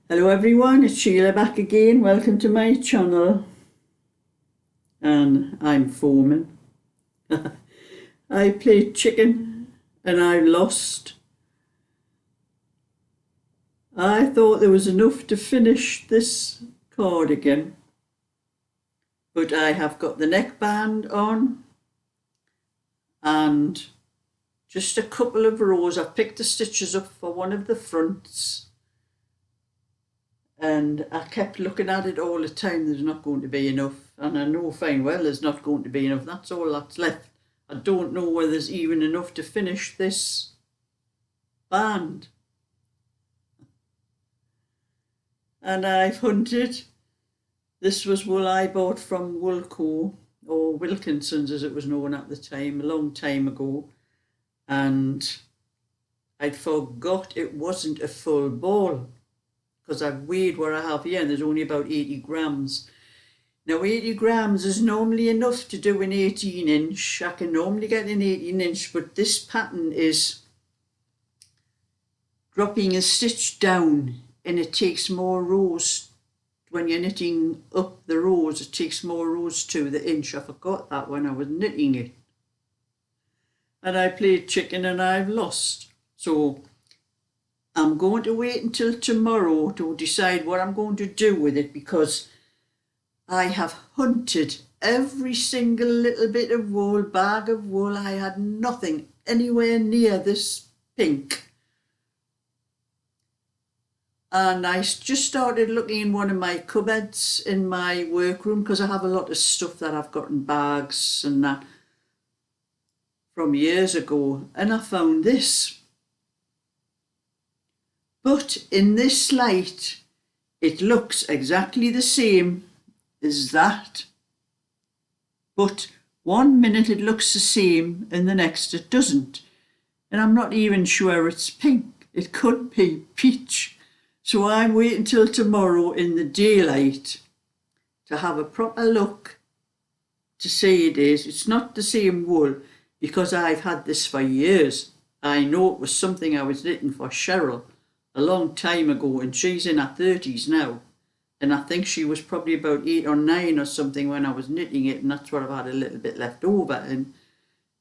Hello everyone, it's Sheila back again. Welcome to my channel. And I'm foaming. I played chicken and I lost. I thought there was enough to finish this cardigan, but I have got the neckband on and just a couple of rows. I've picked the stitches up for one of the fronts. And I kept looking at it all the time. There's not going to be enough. And I know fine well there's not going to be enough. That's all that's left. I don't know whether there's even enough to finish this band. And I've hunted. This was wool I bought from Woolco, or Wilkinson's as it was known at the time, a long time ago. And I'd forgot it wasn't a full ball, because I've weighed what I have here and there's only about 80 grams. Now 80 grams is normally enough to do an 18 inch. I can normally get an 18 inch, but this pattern is dropping a stitch down and it takes more rows. When you're knitting up the rows, it takes more rows to the inch. I forgot that when I was knitting it. And I played chicken and I've lost. So I'm going to wait until tomorrow to decide what I'm going to do with it, because I have hunted every single little bit of wool, bag of wool. I had nothing anywhere near this pink. And I just started looking in one of my cupboards in my workroom, because I have a lot of stuff that I've got in bags and that from years ago, and I found this. But in this light, it looks exactly the same as that. But 1 minute it looks the same and the next it doesn't. And I'm not even sure it's pink. It could be peach. So I'm waiting till tomorrow in the daylight to have a proper look to say it is. It's not the same wool, because I've had this for years. I know it was something I was knitting for Cheryl a long time ago, and she's in her 30s now, and I think she was probably about 8 or 9 or something when I was knitting it, and that's what I've had a little bit left over and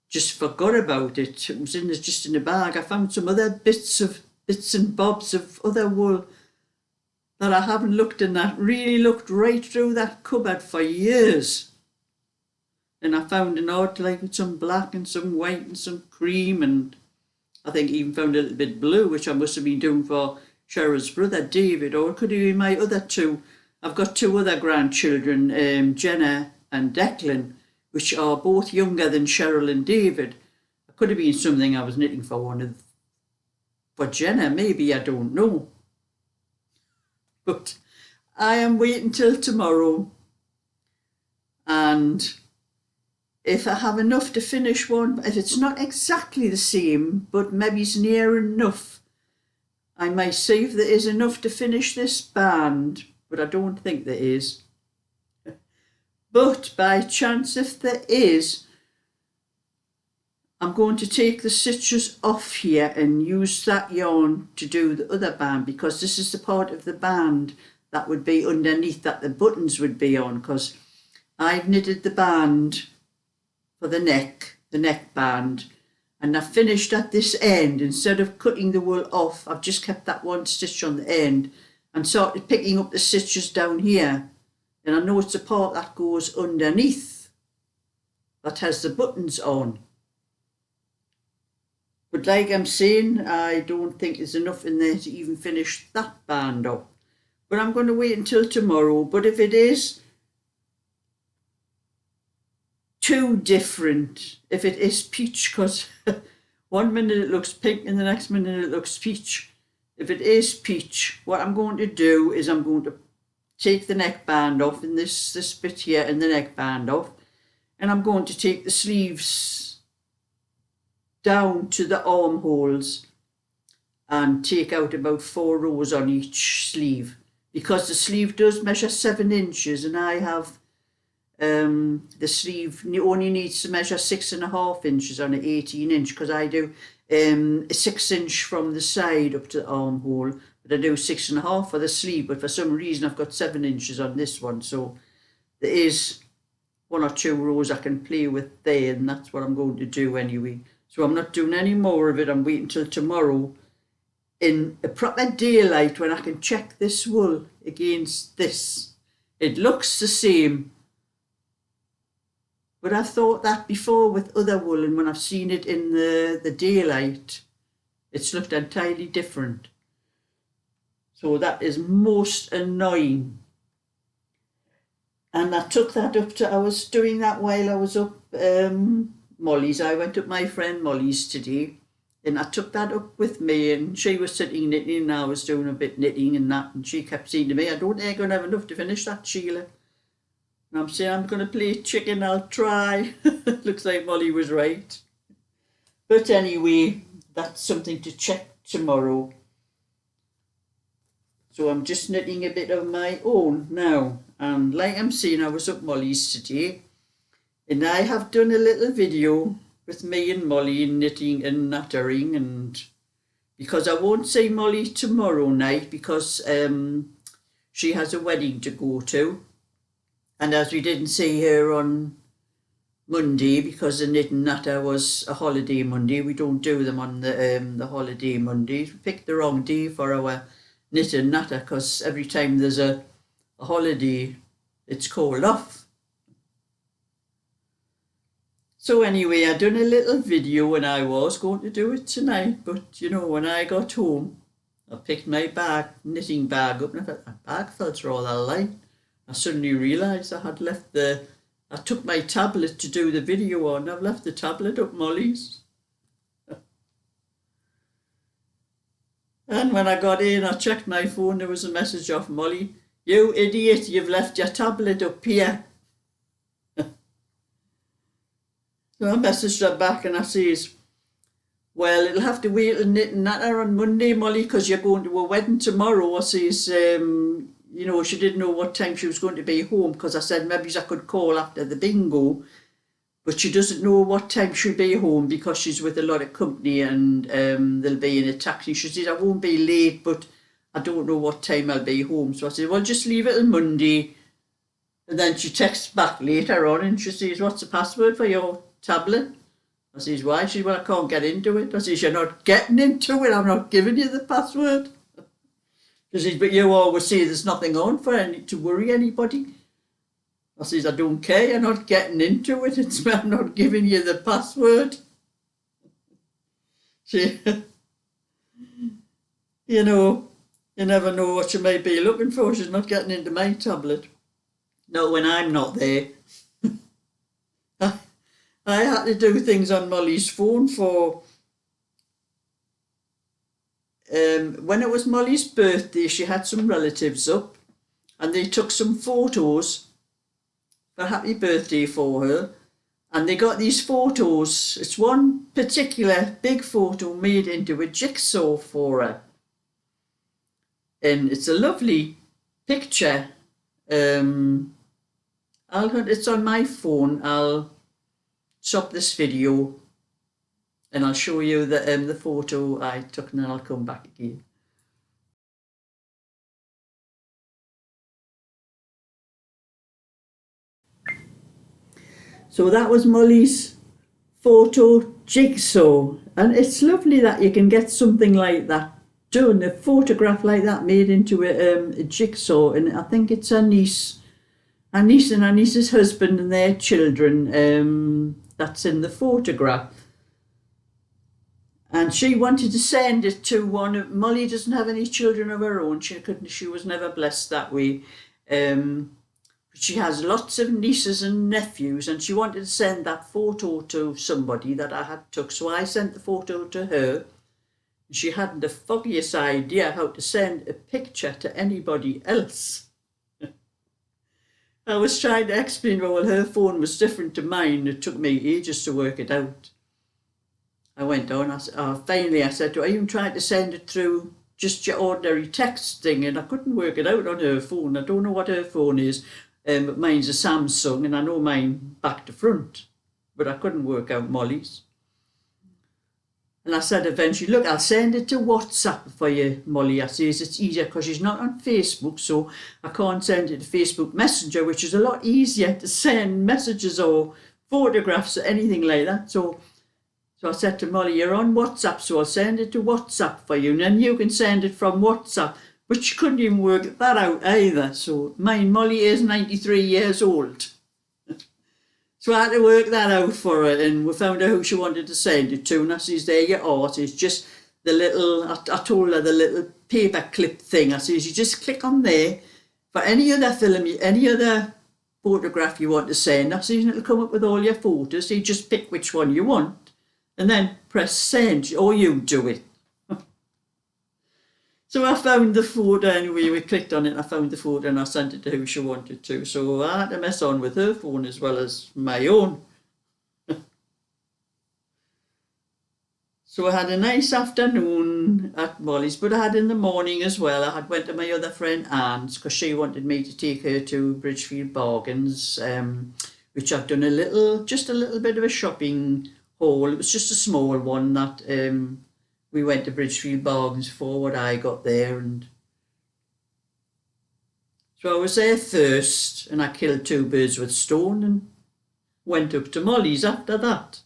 just forgot about it. It was just in a bag. I found some other bits and bobs of other wool that I haven't looked in, that really looked right through that cupboard for years. And I found an odd, like some black and some white and some cream, and I think even found a little bit blue, which I must have been doing for Cheryl's brother David, or it could have been my other two. I've got two other grandchildren, Jenna and Declan, which are both younger than Cheryl and David. It could have been something I was knitting for Jenna, maybe, I don't know. But I am waiting till tomorrow, and if I have enough to finish one, if it's not exactly the same, but maybe it's near enough, I might see if there is enough to finish this band, but I don't think there is. But by chance, if there is, I'm going to take the stitches off here and use that yarn to do the other band, because this is the part of the band that would be underneath that the buttons would be on, because I've knitted the band for the neck band, and I finished at this end. Instead of cutting the wool off, I've just kept that one stitch on the end and started picking up the stitches down here. And I know it's the part that goes underneath that has the buttons on. But like I'm saying, I don't think there's enough in there to even finish that band up. But I'm going to wait until tomorrow. But if it is too different, if it is peach, because 1 minute it looks pink and the next minute it looks peach. If it is peach, what I'm going to do is I'm going to take the neckband off in this bit here and the neckband off, and I'm going to take the sleeves down to the armholes and take out about 4 rows on each sleeve, because the sleeve does measure 7 inches and I have the sleeve only needs to measure 6.5 inches on an 18 inch, because I do a 6 inch from the side up to the armhole, but I do 6.5 for the sleeve, but for some reason I've got 7 inches on this one, so there is 1 or 2 rows I can play with there, and that's what I'm going to do anyway. So I'm not doing any more of it. I'm waiting till tomorrow in a proper daylight when I can check this wool against this. It looks the same, but I've thought that before with other wool, and when I've seen it in the daylight, it's looked entirely different. So that is most annoying. And I took that up to, I was doing that while I was up Molly's. I went up my friend Molly's today, and I took that up with me, and she was sitting knitting and I was doing a bit knitting and that, and she kept saying to me, I don't think I'm going to have enough to finish that, Sheila. And I'm saying, I'm going to play chicken, I'll try. Looks like Molly was right. But anyway, that's something to check tomorrow. So I'm just knitting a bit of my own now. And like I'm saying, I was up Molly's today, and I have done a little video with me and Molly knitting and nattering, and because I won't see Molly tomorrow night because she has a wedding to go to, and as we didn't see her on Monday because the knit and natter was a holiday Monday, we don't do them on the holiday Mondays. We picked the wrong day for our knit and natter because every time there's a holiday it's called off. So anyway, I done a little video and I was going to do it tonight, but you know, when I got home, I picked my bag, knitting bag up, and I thought, my bag felt rather light. I suddenly realised I had left I took my tablet to do the video on. I've left the tablet up Molly's. And when I got in, I checked my phone, there was a message off Molly, you idiot, you've left your tablet up here. So I messaged her back and I says, well, it'll have to wait till knit and natter on Monday, Molly, because you're going to a wedding tomorrow. I says, you know, she didn't know what time she was going to be home, because I said maybe I could call after the bingo, but she doesn't know what time she'll be home because she's with a lot of company and they'll be in a taxi. She says, I won't be late, but I don't know what time I'll be home. So I said, well, just leave it till Monday. And then she texts back later on and she says, what's the password for your tablet? I says, why? She says, well, I can't get into it. I says, you're not getting into it, I'm not giving you the password. She says, but you always say there's nothing on for any to worry anybody. I says, I don't care, you're not getting into it, I'm not giving you the password. She, you know, you never know what she may be looking for. She's not getting into my tablet. No, when I'm not there. I had to do things on Molly's phone for, when it was Molly's birthday, she had some relatives up and they took some photos for happy birthday for her, and they got these photos. It's one particular big photo made into a jigsaw for her, and it's a lovely picture. It's on my phone. I'll stop this video and I'll show you the photo I took, and then I'll come back again. So that was Molly's photo jigsaw, and it's lovely that you can get something like that done, a photograph like that made into a jigsaw. And I think it's her niece and her niece's husband and their children that's in the photograph. And she wanted to send it to one of, Molly doesn't have any children of her own, she was never blessed that way. She has lots of nieces and nephews, and she wanted to send that photo to somebody that I had took. So I sent the photo to her. She hadn't the foggiest idea how to send a picture to anybody else. I was trying to explain, well, her phone was different to mine. It took me ages to work it out. I went on, finally I said to her, I even tried to send it through just your ordinary text thing, and I couldn't work it out on her phone. I don't know what her phone is. But mine's a Samsung, and I know mine back to front, but I couldn't work out Molly's. And I said eventually, look, I'll send it to WhatsApp for you, Molly. I says it's easier because she's not on Facebook, so I can't send it to Facebook Messenger, which is a lot easier to send messages or photographs or anything like that. So I said to Molly, you're on WhatsApp, so I'll send it to WhatsApp for you, and then you can send it from WhatsApp. But she couldn't even work that out either. So Molly is 93 years old. So I had to work that out for her, and we found out who she wanted to send it to. And I says, there you are. It's just the little, I told her the little paper clip thing. I says, you just click on there for any other film, any other photograph you want to send. I says, it'll come up with all your photos. So you just pick which one you want and then press send, or you do it. So I found the photo anyway, we clicked on it, I found the photo and I sent it to who she wanted to. So I had to mess on with her phone as well as my own. So I had a nice afternoon at Molly's, but I had in the morning as well. I had went to my other friend Anne's because she wanted me to take her to Bridgefield Bargains, which I've done just a little bit of a shopping haul. It was just a small one that we went to Bridgefield Bargains for what I got there, and so I was there first and I killed 2 birds with a stone and went up to Molly's after that.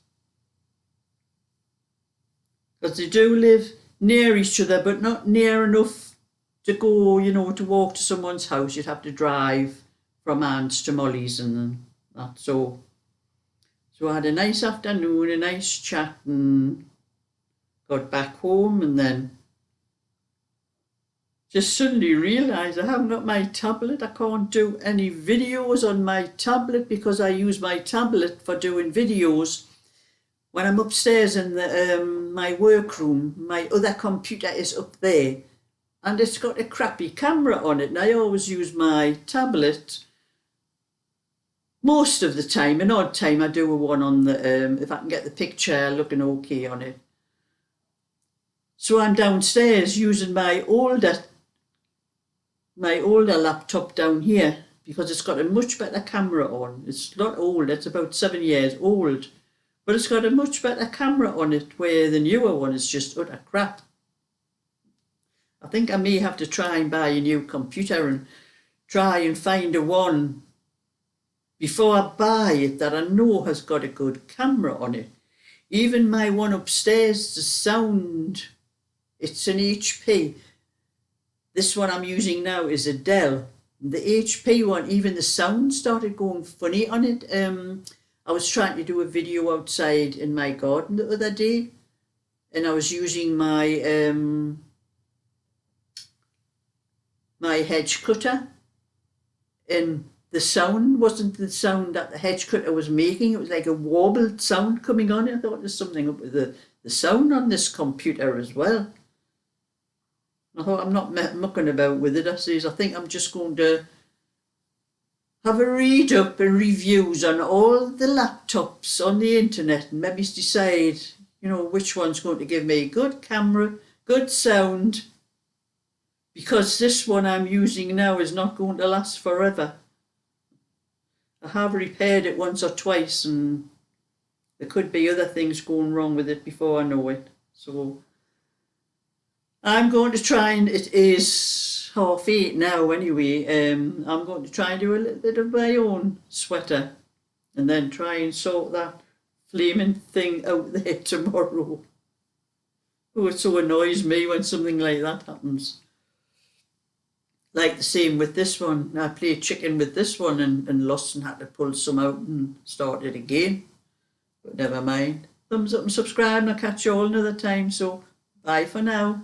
Because they do live near each other, but not near enough to go, to walk to someone's house. You'd have to drive from Anne's to Molly's and that. So I had a nice afternoon, a nice chat, and got back home, and then just suddenly realised I haven't got my tablet. I can't do any videos on my tablet because I use my tablet for doing videos when I'm upstairs in my workroom. My other computer is up there and it's got a crappy camera on it, and I always use my tablet most of the time. An odd time I do a one on the if I can get the picture looking okay on it. So I'm downstairs using my older laptop down here because it's got a much better camera on. It's not old, it's about 7 years old, but it's got a much better camera on it, where the newer one is just utter crap. I think I may have to try and buy a new computer and try and find a one before I buy it that I know has got a good camera on it. Even my one upstairs, the sound, it's an HP. This one I'm using now is a Dell. The HP one, even the sound started going funny on it. I was trying to do a video outside in my garden the other day, and I was using my my hedge cutter, and the sound wasn't the sound that the hedge cutter was making. It was like a warbled sound coming on it. I thought there's something up with the sound on this computer as well. I thought, I'm not mucking about with it. I think I'm just going to have a read up and reviews on all the laptops on the internet and maybe decide, which one's going to give me good camera, good sound, because this one I'm using now is not going to last forever. I have repaired it once or twice and there could be other things going wrong with it before I know it. So I'm going to try, and it is 8:30 now anyway. I'm going to try and do a little bit of my own sweater and then try and sort that flaming thing out there tomorrow. Oh, it so annoys me when something like that happens. Like the same with this one. I played chicken with this one and lost and had to pull some out and start it again. But never mind. Thumbs up and subscribe, and I'll catch you all another time. So bye for now.